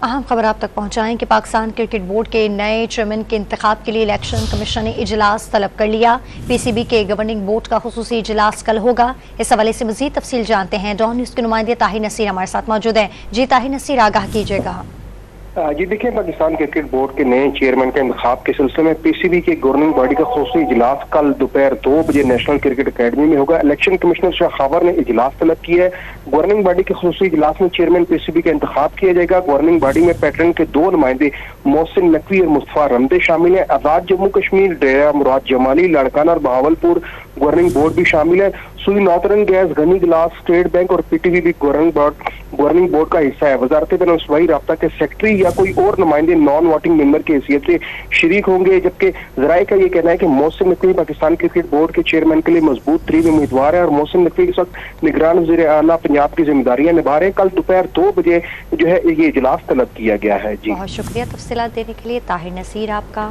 اہم خبر آپ تک پہنچائیں کہ پاکستان کرکٹ بورڈ کے نئے چیئرمین کے انتخاب کے لیے الیکشن کمیشن نے اجلاس طلب کر لیا۔ پی سی بی کے گورننگ بورڈ کا خصوصی اجلاس کل ہوگا۔ اس حوالے سے مزید تفصیل جانتے ہیں، ڈان نیوز کے نمائندے طاہر نصیر ہمارے ساتھ موجود ہیں۔ جی طاہر نصیر، آگاہ کیجیے گا۔ جی دیکھیں، پاکستان کرکٹ بورڈ کے نئے چیئرمین کے انتخاب کے سلسلے میں پی سی بی کے گورننگ باڈی کا خصوصی اجلاس کل دوپہر 2 بجے نیشنل کرکٹ اکیڈمی میں ہوگا۔ الیکشن کمشنر شاہ خاور نے اجلاس طلب کیا ہے۔ گورننگ باڈی کے خصوصی اجلاس میں چیئرمین پی سی بی کا انتخاب کیا جائے گا۔ گورننگ باڈی میں پیٹرن کے 2 نمائندے محسن نقوی اور مصطفیٰ رمدے شامل ہیں۔ آزاد جموں کشمیر ڈیرہ مراد جمالی، لاڑکانہ اور بہاولپور گورننگ بورڈ بھی شامل ہے۔ سوئی نارتھرن گیس، غنی گلاس، اسٹیٹ بینک اور پی ٹی وی بھی گورننگ بورڈ کا حصہ ہے۔ وزارت بین الصوبائی رابطہ کے سیکرٹری یا کوئی اور نمائندے نان ووٹنگ ممبر کی حیثیت سے شریک ہوں گے، جبکہ ذرائع کا یہ کہنا ہے کہ محسن نقوی پاکستان کرکٹ بورڈ کے چیئرمین کے لیے مضبوط ترین امیدوار ہے اور محسن نقوی اس وقت نگران وزیر اعلیٰ پنجاب کی ذمہ داریاں نبھا رہے ہیں۔ کل دوپہر 2 بجے جو ہے یہ اجلاس طلب کیا گیا ہے۔ جی بہت شکریہ تفصیلات دینے کے لیے طاہر نصیر آپ کا۔